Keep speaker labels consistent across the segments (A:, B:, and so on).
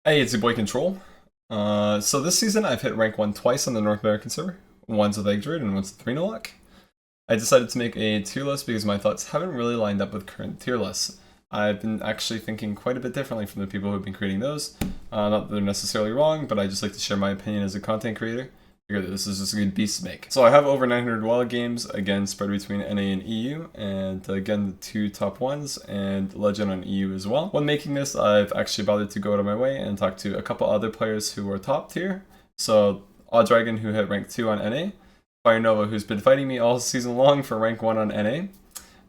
A: Hey, it's your boy Control. So this season I've hit rank 1 twice on the North American server. Once with Egg Druid and once with Renalock. I decided to make a tier list because my thoughts haven't really lined up with current tier lists. I've been actually thinking quite a bit differently from the people who've been creating those. Not that they're necessarily wrong, but I just like to share my opinion as a content creator. Figure that this is just a good beast to make. So I have over 900 wild games, again spread between NA and EU, and again the two top ones, and Legend on EU as well. When making this, I've actually bothered to go out of my way and talk to a couple other players who are top tier. So Odd Dragon, who hit rank 2 on NA, Fire Nova, who's been fighting me all season long for rank 1 on NA,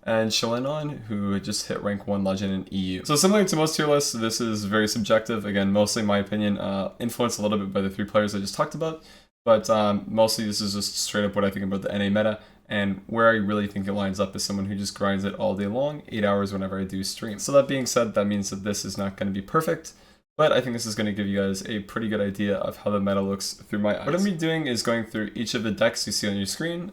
A: and Shalenon, who just hit rank 1 Legend in EU. So similar to most tier lists, this is very subjective. Again, mostly my opinion, influenced a little bit by the three players I just talked about, but mostly this is just straight up what I think about the NA meta, and where I really think it lines up is someone who just grinds it all day long, 8 hours whenever I do stream. So that being said, that means that this is not going to be perfect, but I think this is going to give you guys a pretty good idea of how the meta looks through my eyes. What I'm going to be doing is going through each of the decks you see on your screen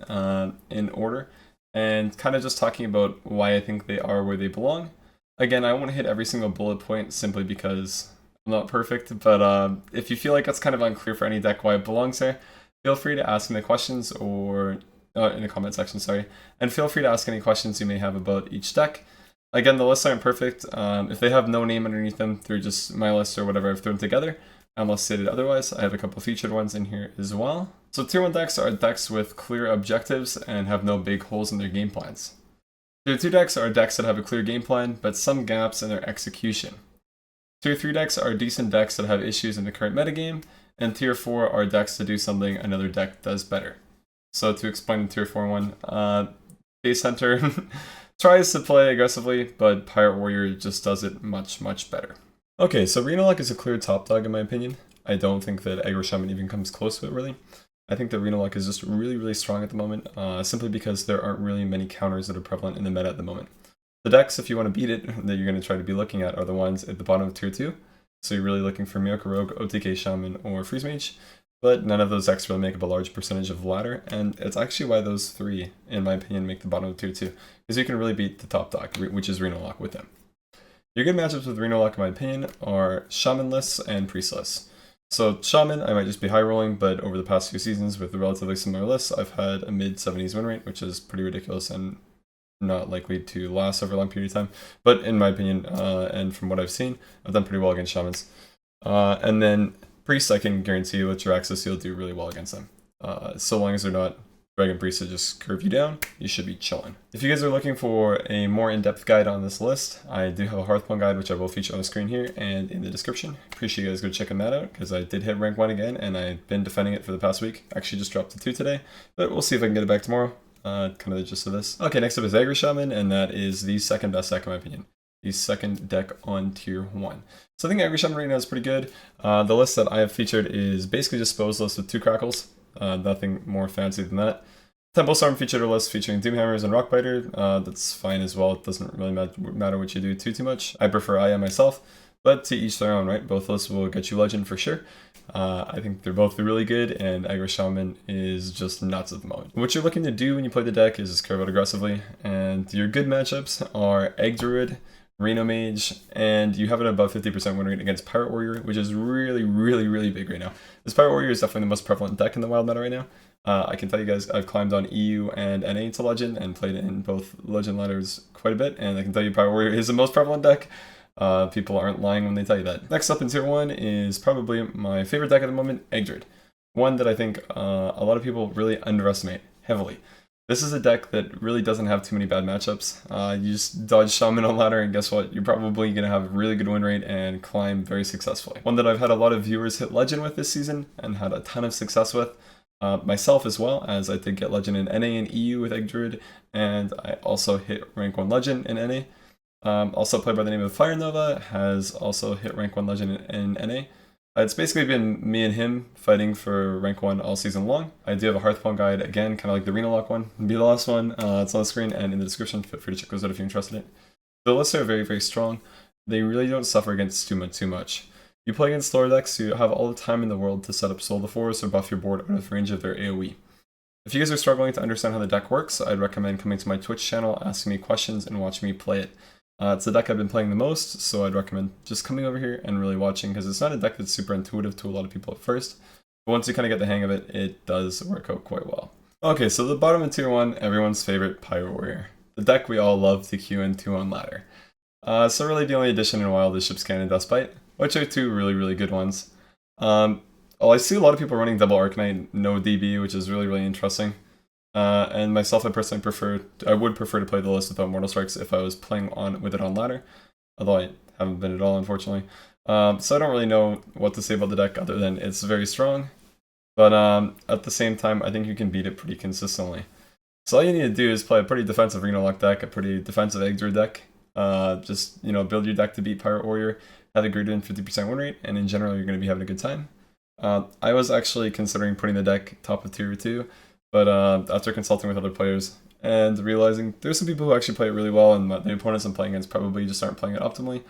A: in order, and kind of just talking about why I think they are where they belong. Again, I won't hit every single bullet point simply because I'm not perfect, but if you feel like it's kind of unclear for any deck why it belongs there, feel free to ask me the questions or in the comment section, sorry, and feel free to ask any questions you may have about each deck. Again, the lists aren't perfect. If they have no name underneath them, they're just my list or whatever I've thrown together. Unless stated otherwise, I have a couple featured ones in here as well. So tier 1 decks are decks with clear objectives and have no big holes in their game plans. Tier 2 decks are decks that have a clear game plan, but some gaps in their execution. Tier 3 decks are decent decks that have issues in the current metagame, and Tier 4 are decks that do something another deck does better. So to explain the Tier 4 one, Base Hunter tries to play aggressively, but Pirate Warrior just does it much, much better. Okay, so Renalock is a clear top dog in my opinion. I don't think that Aggro Shaman even comes close to it, really. I think that Renalock is just really, really strong at the moment, simply because there aren't really many counters that are prevalent in the meta at the moment. The decks, if you want to beat it, that you're going to try to be looking at are the ones at the bottom of Tier 2. So you're really looking for Myoka Rogue, OTK Shaman, or Freeze Mage. But none of those decks really make up a large percentage of the ladder, and it's actually why those three, in my opinion, make the bottom of Tier 2. Because you can really beat the top dog, which is Renalock, with them. Your good matchups with Renalock, in my opinion, are Shaman lists and Priest lists. So Shaman, I might just be high rolling, but over the past few seasons with relatively similar lists, I've had a mid-70s win rate, which is pretty ridiculous and not likely to last over a long period of time. But in my opinion, and from what I've seen, I've done pretty well against Shamans. And then Priests, I can guarantee you with Jiraxxus, you'll do really well against them. So long as they're not Dragon Priests that just curve you down, you should be chilling. If you guys are looking for a more in-depth guide on this list, I do have a Hearthstone guide, which I will feature on the screen here and in the description. Appreciate you guys go checking that out, because I did hit rank 1 again, and I've been defending it for the past week. Actually just dropped to 2 today, but we'll see if I can get it back tomorrow. Kind of the gist of this. Okay, next up is Aggro Shaman, and that is the second best deck in my opinion. The second deck on tier 1. So I think Aggro Shaman right now is pretty good. The list that I have featured is basically just Spo's list with 2 Crackles. Nothing more fancy than that. Temple Storm featured a list featuring Doomhammers and Rockbiter. That's fine as well. It doesn't really matter what you do too much. I prefer Aya myself, but to each their own, right? Both lists will get you Legend for sure. I think they're both really good, and Aggro Shaman is just nuts at the moment. What you're looking to do when you play the deck is just curve out aggressively, and your good matchups are Egg Druid, Reno Mage, and you have an above 50% win rate against Pirate Warrior, which is really, really, really big right now. This Pirate Warrior is definitely the most prevalent deck in the wild meta right now. I can tell you guys, I've climbed on EU and NA to Legend and played in both Legend ladders quite a bit, and I can tell you Pirate Warrior is the most prevalent deck. People aren't lying when they tell you that. Next up in tier 1 is probably my favorite deck at the moment, Egg Druid. One that I think a lot of people really underestimate heavily. This is a deck that really doesn't have too many bad matchups. You just dodge Shaman on ladder, and guess what? You're probably going to have a really good win rate and climb very successfully. One that I've had a lot of viewers hit Legend with this season and had a ton of success with. Myself as well, as I did get Legend in NA and EU with Egg Druid, and I also hit rank 1 Legend in NA. Also played by the name of Fire Nova, has also hit rank 1 Legend in NA. It's basically been me and him fighting for rank 1 all season long. I do have a Hearthstone guide, again, kind of like the Renalock one, be the last one. It's on the screen and in the description. Feel free to check those out if you're interested in it. The lists are very, very strong. They really don't suffer against too much. You play against lower decks, you have all the time in the world to set up Soul the Forest or buff your board out of range of their AoE. If you guys are struggling to understand how the deck works, I'd recommend coming to my Twitch channel, asking me questions, and watching me play it. It's a deck I've been playing the most, so I'd recommend just coming over here and really watching, because it's not a deck that's super intuitive to a lot of people at first, but once you kind of get the hang of it, it does work out quite well. Okay, so the bottom of tier 1, everyone's favorite Pirate Warrior. The deck we all love to queue in 2-1 ladder. So really the only addition in Wild is Ship's Cannon and Dustbite, which are two really good ones. I see a lot of people running double Arcanine, no DB, which is really interesting. And myself, I personally would prefer to play the list without Mortal Strikes if I was playing with it on ladder, although I haven't been at all, unfortunately. So I don't really know what to say about the deck other than it's very strong, but at the same time, I think you can beat it pretty consistently. So all you need to do is play a pretty defensive Reno-Lock deck, a pretty defensive Egg deck. Just, build your deck to beat Pirate Warrior, have a greater than 50% win rate, and in general, you're going to be having a good time. I was actually considering putting the deck top of tier 2, but after consulting with other players and realizing there's some people who actually play it really well, and the opponents I'm playing against probably just aren't playing it optimally,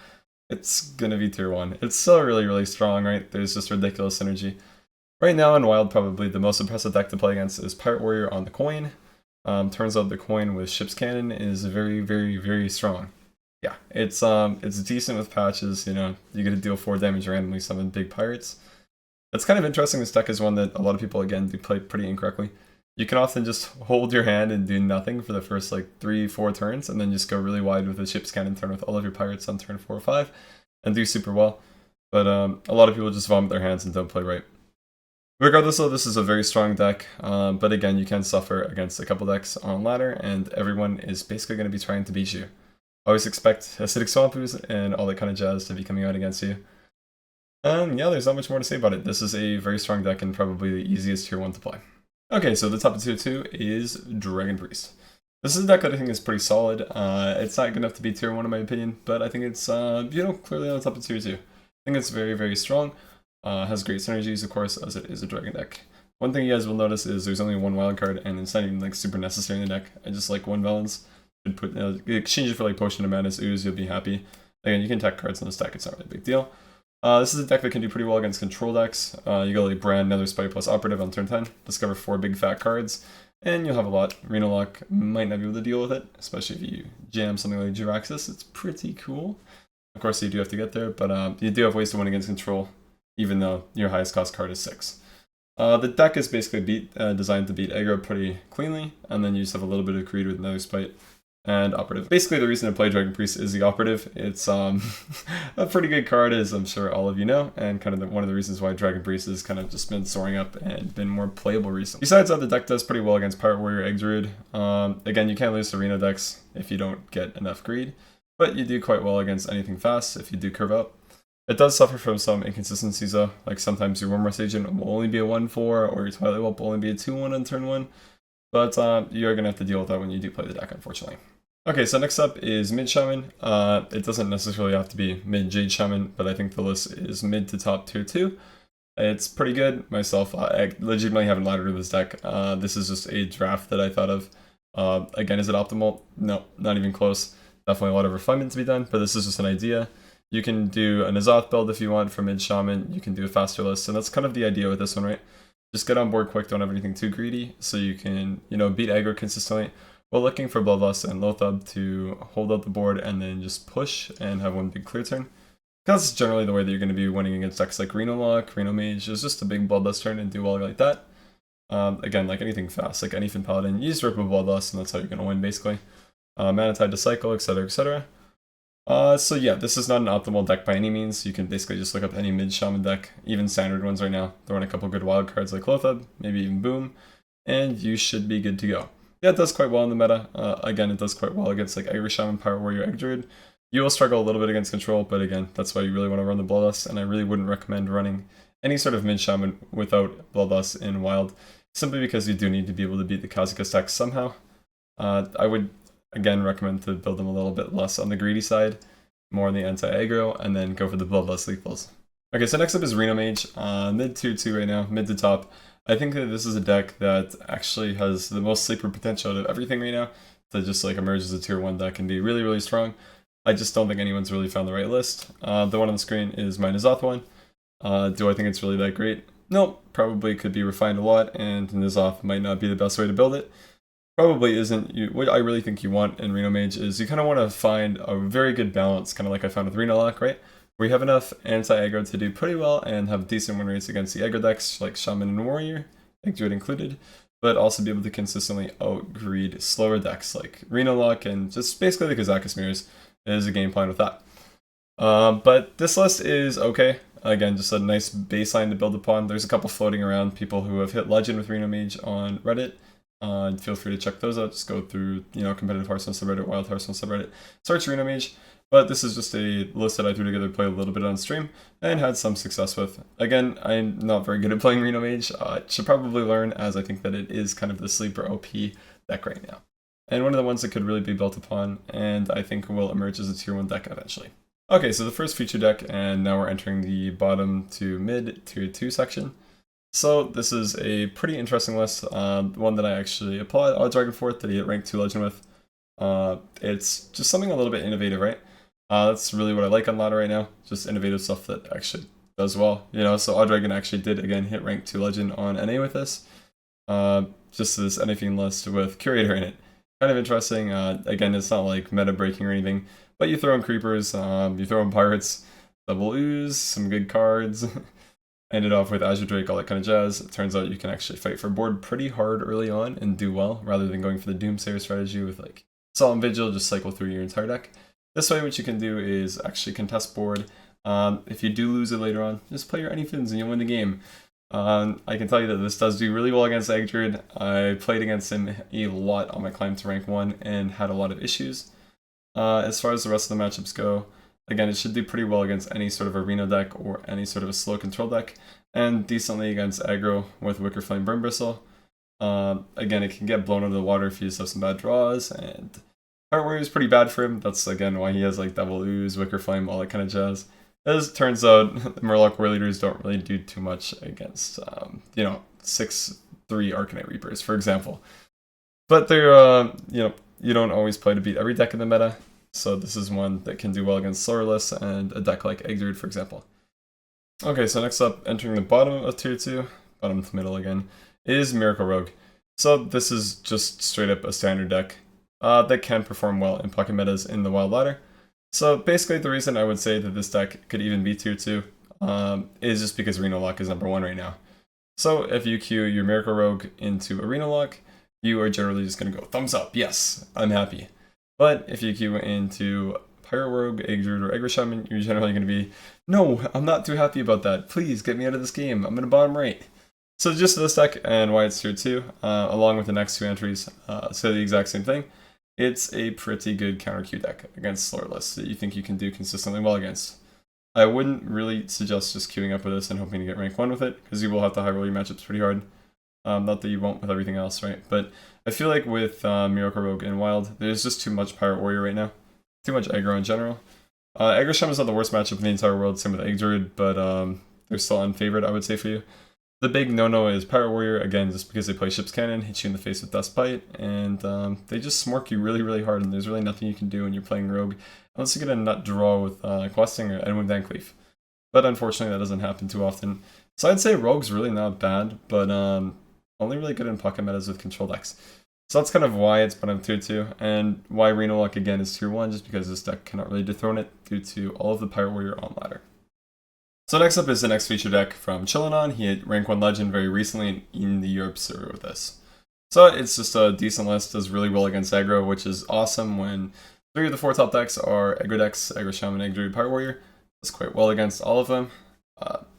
A: it's going to be tier 1. It's still really strong, right? There's just ridiculous synergy. Right now in Wild, probably the most impressive deck to play against is Pirate Warrior on the coin. Turns out the coin with Ship's Cannon is very strong. Yeah, it's decent with patches, you get to deal 4 damage randomly, summon big pirates. It's kind of interesting. This deck is one that a lot of people, again, do play pretty incorrectly. You can often just hold your hand and do nothing for the first, 3-4 turns, and then just go really wide with a Ship's Cannon turn with all of your pirates on turn 4 or 5, and do super well. But a lot of people just vomit their hands and don't play right. Regardless though, this is a very strong deck, but again, you can suffer against a couple decks on ladder, and everyone is basically going to be trying to beat you. Always expect Acidic Swampus and all that kind of jazz to be coming out against you. Yeah, there's not much more to say about it. This is a very strong deck and probably the easiest tier 1 to play. Okay, so the top of tier 2 is Dragon Priest. This is a deck that I think is pretty solid. It's not good enough to be tier 1 in my opinion, but I think it's, clearly on the top of tier 2. I think it's very strong. Has great synergies, of course, as it is a dragon deck. One thing you guys will notice is there's only one wild card, and it's not even super necessary in the deck. I just like one balance. Exchange it for Potion of Madness, Ooze, you'll be happy. Again, you can attack cards in this deck, it's not really a big deal. This is a deck that can do pretty well against control decks. You go Brand, Nether Spite plus Operative on turn 10, discover 4 big fat cards, and you'll have a lot. Reno-Lock might not be able to deal with it, especially if you jam something like Jiraxxus. It's pretty cool. Of course, you do have to get there, but you do have ways to win against control, even though your highest cost card is 6. The deck is basically designed to beat aggro pretty cleanly, and then you just have a little bit of Creed with Nether Spite and Operative. Basically, the reason to play Dragon Priest is the Operative. It's a pretty good card, as I'm sure all of you know, and kind of one of the reasons why Dragon Priest has kind of just been soaring up and been more playable recently. Besides that, the deck does pretty well against Pirate Warrior, Egg Druid. Again, you can't lose to Reno decks if you don't get enough Greed, but you do quite well against anything fast if you do curve out. It does suffer from some inconsistencies though, like sometimes your Wyrmrest Agent will only be a 1-4, or your Twilight Whelp will only be a 2-1 on turn 1, but you are going to have to deal with that when you do play the deck, unfortunately. Okay, so next up is Mid Shaman. It doesn't necessarily have to be Mid Jade Shaman, but I think the list is mid to top tier 2. It's pretty good. Myself, I legitimately haven't laddered with this deck. This is just a draft that I thought of. Again, is it optimal? No, not even close. Definitely a lot of refinement to be done, but this is just an idea. You can do a N'Zoth build if you want for Mid Shaman. You can do a faster list, and that's kind of the idea with this one, right? Just get on board quick, don't have anything too greedy, so you can, beat aggro consistently. We're looking for Bloodlust and Loatheb to hold out the board and then just push and have one big clear turn. That's generally the way that you're going to be winning against decks like Reno-Lock, Reno-Mage. It's just a big Bloodlust turn and do well like that. Again, like anything fast, like Anyfin Paladin, you just rip with Bloodlust and that's how you're going to win, basically. Mana Tide to cycle, etc. So yeah, this is not an optimal deck by any means. You can basically just look up any mid-shaman deck, even standard ones right now. Throw in a couple good wild cards like Loatheb, maybe even Boom, and you should be good to go. Yeah, it does quite well in the meta. Again, it does quite well against like Aggro Shaman, Pirate Warrior, Egg Druid. You will struggle a little bit against control, but again, that's why you really want to run the Bloodlust, and I really wouldn't recommend running any sort of mid-shaman without Bloodlust in Wild, simply because you do need to be able to beat the Kazuka stack somehow. I would, again, recommend to build them a little bit less on the greedy side, more on the anti-aggro, and then go for the Bloodlust lethals. Okay, so next up is Reno-Mage, mid 2-2 right now, mid to top. I think that this is a deck that actually has the most sleeper potential out of everything right now, to just like emerge as a tier 1 deck and be really strong. I just don't think anyone's really found the right list. The one on the screen is my N'Zoth one. Do I think it's really that great? Nope, probably could be refined a lot, and N'Zoth might not be the best way to build it. probably isn't what I really think you want in Reno Mage is you kind of want to find a very good balance, kind of like I found with Reno Lock, right? Where you have enough anti-aggro to do pretty well and have decent win rates against the aggro decks like Shaman and Warrior, Druid included, but also be able to consistently out-greed slower decks like Reno Lock and just basically the Kazakus Mirrors is a game plan with that. But this list is okay. Again, just a nice baseline to build upon. There's a couple floating around, people who have hit Legend with Reno Mage on Reddit. Feel free to check those out. Just go through, competitive Hearthstone subreddit, Wild Hearthstone subreddit, search Reno Mage. But this is just a list that I threw together, played a little bit on stream, and had some success with. Again, I'm not very good at playing Reno Mage. Should probably learn, as I think that it is kind of the sleeper OP deck right now. And one of the ones that could really be built upon, and I think will emerge as a tier 1 deck eventually. Okay, so the first feature deck, and now we're entering the bottom to mid tier 2 section. So this is a pretty interesting list, one that I actually applaud Odd Dragon for, that he hit rank 2 Legend with. It's just something a little bit innovative, right? That's really what I like on ladder right now, just innovative stuff that actually does well. So Odd Dragon actually did, again, hit rank 2 Legend on NA with this. Just this anything list with Curator in it. Kind of interesting. Again, it's not like meta breaking or anything, but you throw in creepers, you throw in pirates, double ooze, some good cards. Ended off with Azure Drake, all that kind of jazz. It turns out you can actually fight for board pretty hard early on and do well, rather than going for the Doomsayer strategy with like Solemn Vigil, just cycle through your entire deck. This way, what you can do is actually contest board. If you do lose it later on, just play your Anyfins and you'll win the game. I can tell you that this does do really well against Egg Druid. I played against him a lot on my climb to rank 1 and had a lot of issues. As far as the rest of the matchups go, again, it should do pretty well against any sort of arena deck or any sort of a slow control deck, and decently against aggro with Wicker Flame Burn Bristle. Again, it can get blown out of the water if you just have some bad draws, and Pirate Warrior is pretty bad for him. That's, again, why he has like Devil Ooze, Wicker Flame, all that kind of jazz. As it turns out, the Murloc War Leaders don't really do too much against, 6-3 Arcanite Reapers, for example. But they're, you don't always play to beat every deck in the meta. So this is one that can do well against Sorreless and a deck like Egg Druid, for example. Okay, so next up, entering the bottom of tier 2, bottom to middle again, is Miracle Rogue. So this is just straight up a standard deck that can perform well in pocket metas in the Wild Ladder. So basically the reason I would say that this deck could even be tier 2 is just because Reno Lock is number 1 right now. So if you queue your Miracle Rogue into Arena Lock, you are generally just going to go thumbs up, yes, I'm happy. But if you queue into Pirate Rogue, Egg Druid, or Aggro Shaman, you're generally going to be, no, I'm not too happy about that. Please get me out of this game. I'm in the bottom right. So just this deck and why it's tier 2, along with the next 2 entries, say the exact same thing. It's a pretty good counter queue deck against Slorless that you think you can do consistently well against. I wouldn't really suggest just queuing up with this and hoping to get rank 1 with it, because you will have to high roll your matchups pretty hard. Not that you won't with everything else, right? But I feel like with Miracle Rogue and Wild, there's just too much Pirate Warrior right now. Too much aggro in general. Aggro Shaman is not the worst matchup in the entire world, same with Egg Druid, but they're still unfavored, I would say, for you. The big no-no is Pirate Warrior, again, just because they play Ship's Cannon, hit you in the face with Dust Bite, and they just smork you really, really hard, and there's really nothing you can do when you're playing Rogue, unless you get a nut draw with Questing or Edwin Van Cleef. But unfortunately, that doesn't happen too often. So I'd say Rogue's really not bad, but only really good in pocket metas with control decks. So that's kind of why it's been up tier 2, and why Reno Lock again is tier 1, just because this deck cannot really dethrone it due to all of the Pirate Warrior on ladder. So next up is the next feature deck from Chillanon. He hit rank 1 Legend very recently in the Europe server with this. So it's just a decent list, does really well against aggro, which is awesome when 3 of the 4 top decks are aggro decks, Aggro Shaman, Egg Druid, Pirate Warrior. Does quite well against all of them,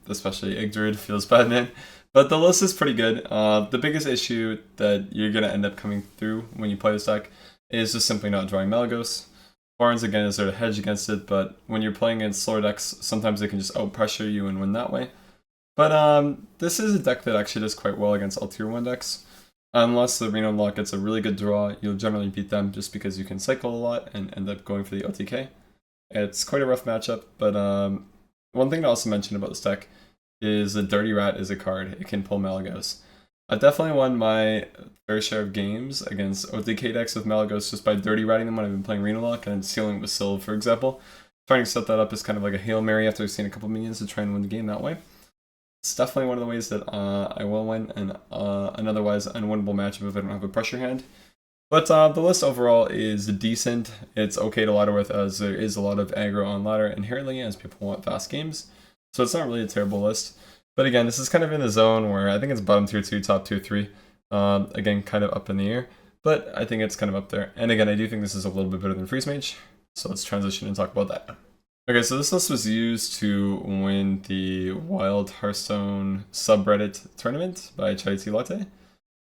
A: especially Egg Druid, feels bad, man. But the list is pretty good. The biggest issue that you're going to end up coming through when you play this deck is just simply not drawing Malygos. Barnes, again, is there to hedge against it, but when you're playing against slower decks, sometimes they can just out-pressure you and win that way. But this is a deck that actually does quite well against all tier 1 decks. Unless the Reno Lock gets a really good draw, you'll generally beat them just because you can cycle a lot and end up going for the OTK. It's quite a rough matchup, but one thing to also mention about this deck is the Dirty Rat is a card. It can pull Malygos. I've definitely won my fair share of games against OTK decks with Malygos just by Dirty Ratting them when I've been playing Reno Lock and sealing with Sylve, for example. Trying to set that up as kind of like a Hail Mary after I've seen a couple minions to try and win the game that way. It's definitely one of the ways that I will win, and an otherwise unwinnable matchup if I don't have a pressure hand. But the list overall is decent. It's okay to ladder with, as there is a lot of aggro on ladder inherently, as people want fast games. So it's not really a terrible list. But again, this is kind of in the zone where I think it's bottom tier 2, top tier 3. Again, kind of up in the air. But I think it's kind of up there. And again, I do think this is a little bit better than Freeze Mage. So let's transition and talk about that. Okay, so this list was used to win the Wild Hearthstone subreddit tournament by Chai Tea Latte.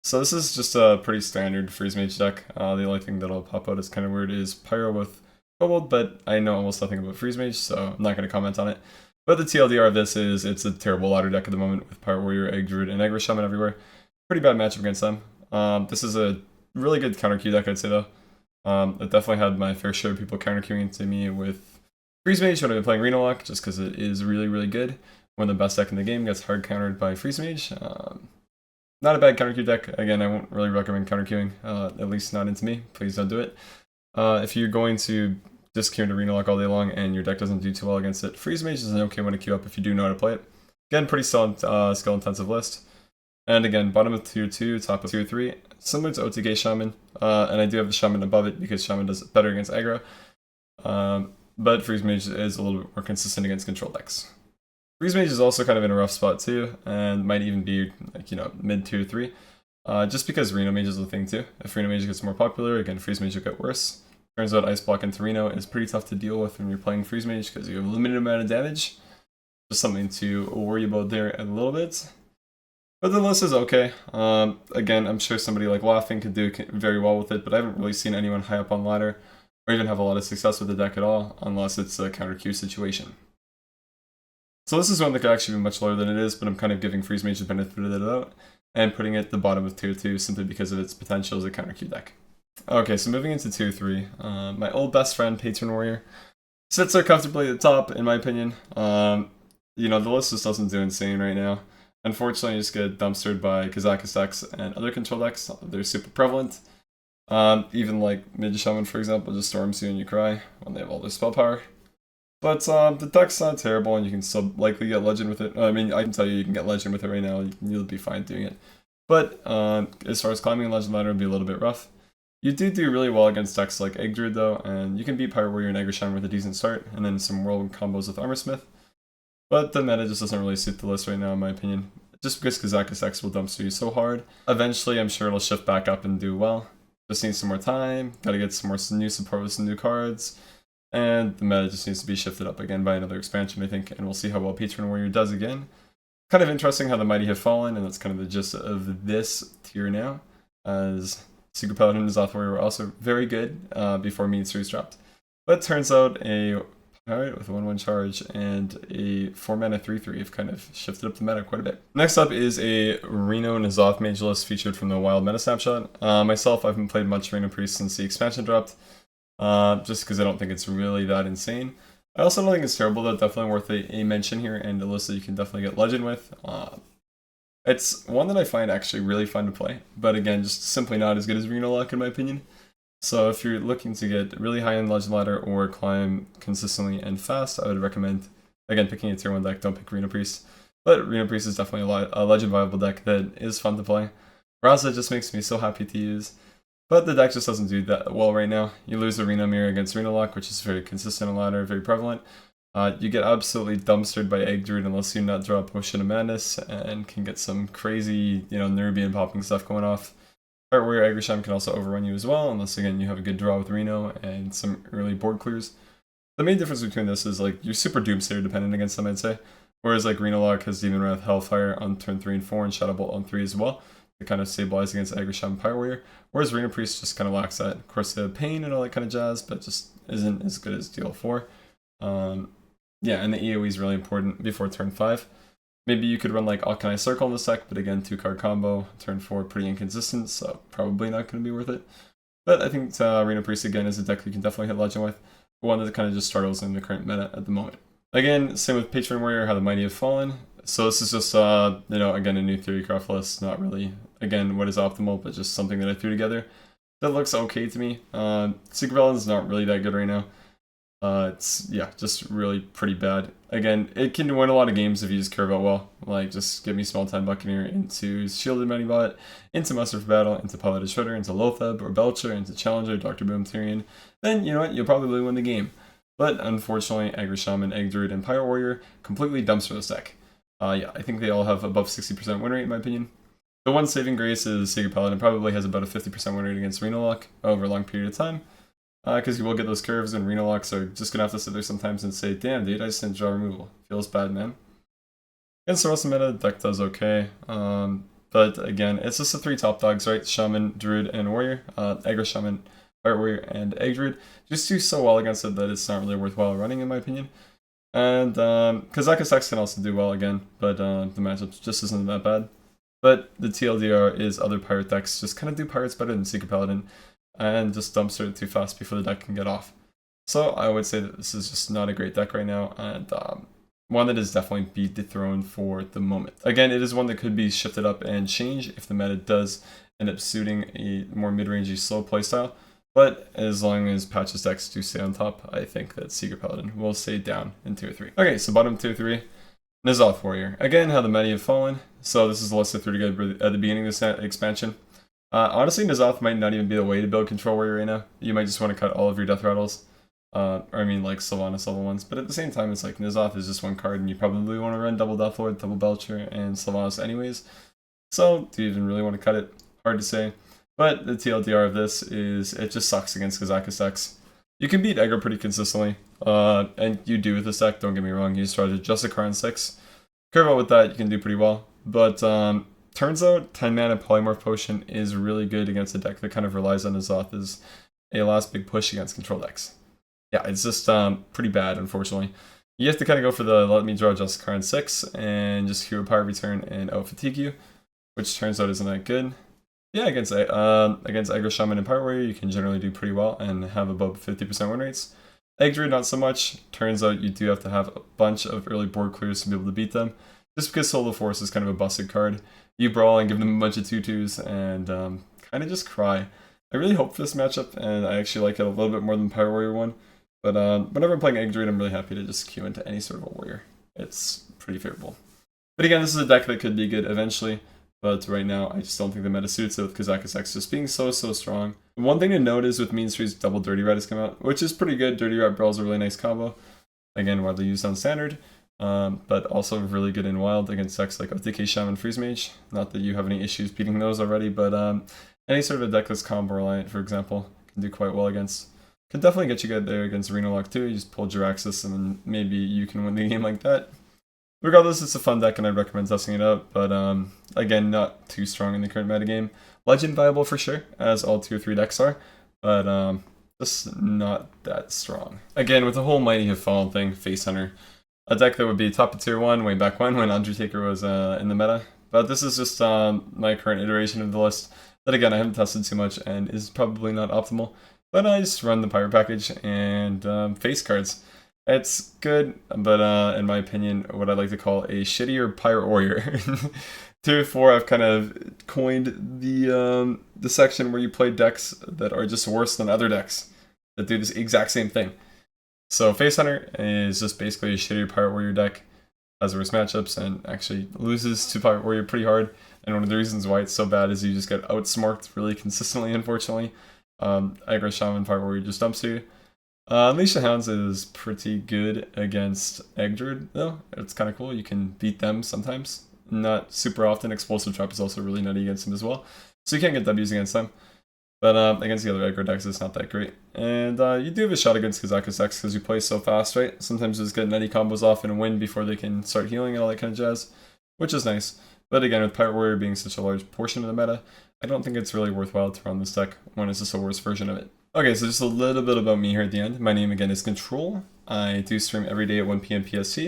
A: So this is just a pretty standard Freeze Mage deck. The only thing that'll pop out is kind of weird is Pyro with Kobold, but I know almost nothing about Freeze Mage, so I'm not going to comment on it. But the TLDR of this is it's a terrible ladder deck at the moment with Pirate Warrior, Egg Druid, and Aggro Shaman everywhere. Pretty bad matchup against them. This is a really good counter queue deck, I'd say though. It definitely had my fair share of people counter queuing into me with Freeze Mage when I've been playing Reno Lock, just because it is really, really good. One of the best deck in the game, gets hard countered by Freeze Mage. Not a bad counter queue deck. Again, I won't really recommend counter queuing, at least not into me. Please don't do it. If you're going to just queue into Reno Lock all day long and your deck doesn't do too well against it, Freeze Mage is an okay one to queue up if you do know how to play it. Again, pretty solid skill intensive list. And again, bottom of tier 2, top of tier 3, similar to OTK Shaman. And I do have the Shaman above it because Shaman does better against aggro. But Freeze Mage is a little bit more consistent against control decks. Freeze Mage is also kind of in a rough spot too, and might even be like, mid tier 3. Just because Reno Mage is a thing too. If Reno Mage gets more popular, again, Freeze Mage will get worse. Turns out Ice Block into Reno is pretty tough to deal with when you're playing Freeze Mage because you have a limited amount of damage. Just something to worry about there a little bit. But the list is okay. Again, I'm sure somebody like Laughing could do very well with it, but I haven't really seen anyone high up on ladder or even have a lot of success with the deck at all, unless it's a counter queue situation. So this is one that could actually be much lower than it is, but I'm kind of giving Freeze Mage the benefit of the doubt and putting it at the bottom of tier 2 simply because of its potential as a counter queue deck. Okay, so moving into tier 3, my old best friend, Patron Warrior, sits there comfortably at the top, in my opinion. The list just doesn't do insane right now. Unfortunately, you just get dumpstered by Kazakus decks and other control decks. They're super prevalent. Even like Mid Shaman, for example, just storms you and you cry when they have all their spell power. But the deck's not terrible, and you can still likely get Legend with it. I mean, I can tell you can get Legend with it right now. You'll be fine doing it. But as far as climbing Legend ladder, it'd be a little bit rough. You do really well against decks like Egg Druid, though, and you can beat Pirate Warrior and Aggro Shaman with a decent start, and then some world combos with Armorsmith. But the meta just doesn't really suit the list right now, in my opinion. Just because Kazakus X will dumpster you so hard. Eventually, I'm sure it'll shift back up and do well. Just needs some more time. Gotta get some more new support with some new cards. And the meta just needs to be shifted up again by another expansion, I think. And we'll see how well Patron Warrior does again. Kind of interesting how the Mighty have fallen, and that's kind of the gist of this tier now. As Secret Paladin and Zoth Warrior were also very good before Mean Series dropped. But it turns out a Pirate with a 1/1 charge and a 4-mana 3/3 have kind of shifted up the meta quite a bit. Next up is a Reno N'Zoth Mage list featured from the Wild Meta Snapshot. Myself, I haven't played much Reno Priest since the expansion dropped, just because I don't think it's really that insane. I also don't think it's terrible, though. Definitely worth a mention here, and a list that you can definitely get Legend with. It's one that I find actually really fun to play, but again, just simply not as good as Reno Lock in my opinion. So if you're looking to get really high in Legend ladder or climb consistently and fast, I would recommend, again, picking a tier 1 deck. Don't pick Reno Priest. But Reno Priest is definitely a Legend viable deck that is fun to play. Raza just makes me so happy to use. But the deck just doesn't do that well right now. You lose the Reno Mirror against Reno Lock, which is very consistent in ladder, very prevalent. You get absolutely dumpstered by Egg Druid unless you not draw Potion of Madness and can get some crazy, Nerubian popping stuff going off. Pirate Warrior Aggro Shaman can also overrun you as well, unless again you have a good draw with Reno and some early board clears. The main difference between this is like you're super Doomsayer dependent against them, I'd say. Whereas like Reno Lock has Demon Wrath, Hellfire on turn 3 and 4, and Shadow Bolt on 3 as well to kind of stabilize against Aggro Shaman Pirate Warrior. Whereas Reno Priest just kind of lacks that. Of course they have Pain and all that kind of jazz, but just isn't as good as DL4. Yeah, and the AoE is really important before turn 5. Maybe you could run like Alkanai Circle in this deck, but again, 2-card combo, turn 4, pretty inconsistent, so probably not going to be worth it. But I think Reno Priest again is a deck you can definitely hit Legend with, but one that kind of just struggles in the current meta at the moment. Again, same with Patron Warrior, how the Mighty have fallen. So this is just, again, a new Theorycraft list, not really, again, what is optimal, but just something that I threw together that looks okay to me. Secret Paladin's not really that good right now. It's, yeah, just really pretty bad. Again, it can win a lot of games if you just care about well. Like, just give me Small Time Buccaneer into Shielded Medibot, into Muster for Battle, into Piloted Shredder, into Lotheb or Belcher, into Challenger, Dr. Boom Tyrion. Then, you know what, you'll probably win the game. But unfortunately, Aggro Shaman, Egg Druid, and Pirate Warrior completely dumpster this deck. Yeah, I think they all have above 60% win rate in my opinion. The one saving grace is Sacred Paladin probably has about a 50% win rate against Reno over a long period of time. Because you will get those curves, and Reno are just gonna have to sit there sometimes and say, damn dude, I just didn't draw removal. Feels bad, man. Against the rest of the meta, the deck does okay. But again, it's just the 3 top dogs, right? Shaman, Druid, and Warrior. Aggro Shaman, Pirate Warrior, and Egg Druid just do so well against it that it's not really worthwhile running in my opinion. And Kazakus X can also do well again, but the matchup just isn't that bad. But the TLDR is other pirate decks just kind of do pirates better than Secret Paladin, and just dumpster it too fast before the deck can get off. So I would say that this is just not a great deck right now, and one that is definitely be dethroned for the moment. Again, it is one that could be shifted up and changed if the meta does end up suiting a more mid-rangey slow playstyle. But as long as Patch's decks do stay on top, I think that Secret Paladin will stay down in Tier 3. Okay, so bottom Tier 3, N'Zoth Warrior. Again, how the meta have fallen. So this is the list of 3 to go at the beginning of this expansion. Honestly, N'Zoth might not even be the way to build Control Warrior right now. You might just want to cut all of your Death Rattles. Or I mean like Sylvanas level 1s. But at the same time, it's like N'Zoth is just one card and you probably want to run double Death Lord, double Belcher, and Sylvanas anyways. So do you even really want to cut it? Hard to say. But the TLDR of this is it just sucks against Kazakus decks. You can beat Aggro pretty consistently. And you do with this deck, don't get me wrong. You start at just a Karn 6. Curve out with that, you can do pretty well. But turns out 10 mana Polymorph Potion is really good against a deck that kind of relies on N'Zoth as a last big push against control decks. Yeah, it's just pretty bad, unfortunately. You have to kind of go for the let me draw just Karn 6 and just Hero Power Return and out Fatigue you, which turns out isn't that good. Yeah, against Aggro Shaman and Pirate Warrior, you can generally do pretty well and have above 50% win rates. Egg Druid, not so much. Turns out you do have to have a bunch of early board clears to be able to beat them. Just because Solar Force is kind of a busted card. You brawl and give them a bunch of 2/2s and kind of just cry. I really hope for this matchup, and I actually like it a little bit more than Pirate Warrior one. But whenever I'm playing Egg Druid, I'm really happy to just queue into any sort of a warrior. It's pretty favorable. But again, this is a deck that could be good eventually. But right now, I just don't think the meta suits it with Kazakus X just being so strong. One thing to note is with Mean Street's double Dirty Rat has come out, which is pretty good. Dirty Rat Brawl's a really nice combo. Again, widely used on Standard, but also really good in Wild against decks like OTK Shaman Freeze Mage. Not that you have any issues beating those already, but any sort of a deck that's combo reliant, for example, can do quite well against. Can definitely get you good there against Reno too. You just pull Jiraxis and then maybe you can win the game like that. Regardless, it's a fun deck and I'd recommend testing it out, but again, not too strong in the current metagame. Legend viable for sure, as all Tier 3 decks are, but just not that strong. Again, with the whole Mighty Have Fallen thing, Face Hunter, a deck that would be top of Tier 1 way back when Undertaker was in the meta, but this is just my current iteration of the list that again I haven't tested too much and is probably not optimal, but I just run the Pirate package and face cards. It's good, but in my opinion, what I like to call a shittier Pirate Warrior. Tier 4, I've kind of coined the section where you play decks that are just worse than other decks that do this exact same thing. So Face Hunter is just basically a shittier Pirate Warrior deck, has worse matchups, and actually loses to Pirate Warrior pretty hard. And one of the reasons why it's so bad is you just get outsmarked really consistently, unfortunately. Aggro Shaman, Pirate Warrior just dumps you. Unleash the Hounds is pretty good against Egg Druid, though. It's kind of cool. You can beat them sometimes. Not super often. Explosive Trap is also really nutty against them as well. So you can't get W's against them. But against the other aggro decks, it's not that great. And you do have a shot against Kazakus X because you play so fast, right? Sometimes you just get nutty combos off and win before they can start healing and all that kind of jazz, which is nice. But again, with Pirate Warrior being such a large portion of the meta, I don't think it's really worthwhile to run this deck when it's just a worse version of it. Okay, so just a little bit about me here at the end. My name again is Control. I do stream every day at 1 PM PST.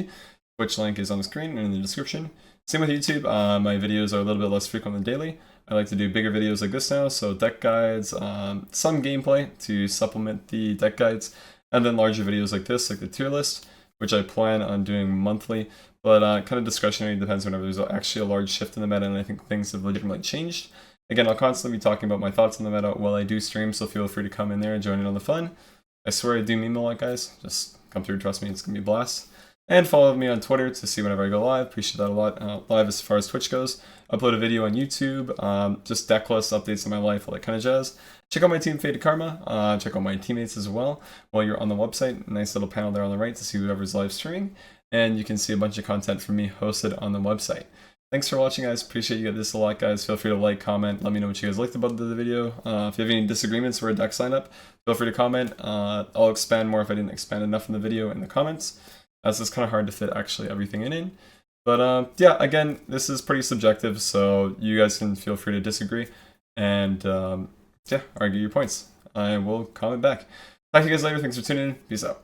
A: Twitch link is on the screen and in the description. Same with YouTube. My videos are a little bit less frequent than daily. I like to do bigger videos like this now, so deck guides, some gameplay to supplement the deck guides, and then larger videos like this, like the tier list, which I plan on doing monthly, but kind of discretionary, depends whenever there's actually a large shift in the meta and I think things have legitimately changed. Again, I'll constantly be talking about my thoughts on the meta while I do stream, so feel free to come in there and join in on the fun. I swear I do mean a lot, guys. Just come through, trust me, it's gonna be a blast. And follow me on Twitter to see whenever I go live. Appreciate that a lot. Live as far as Twitch goes. Upload a video on YouTube. Just deck lists, updates on my life, all that kind of jazz. Check out my team, Faded Karma. Check out my teammates as well while you're on the website. Nice little panel there on the right to see whoever's live streaming. And you can see a bunch of content from me hosted on the website. Thanks for watching, guys. Appreciate you get this a lot, guys. Feel free to like, comment, let me know what you guys liked about the video. If you have any disagreements for a deck sign-up, feel free to comment. I'll expand more if I didn't expand enough in the video in the comments, as it's kind of hard to fit actually everything in. But yeah, again, this is pretty subjective, so you guys can feel free to disagree and yeah, argue your points. I will comment back. Talk to you guys later. Thanks for tuning in. Peace out.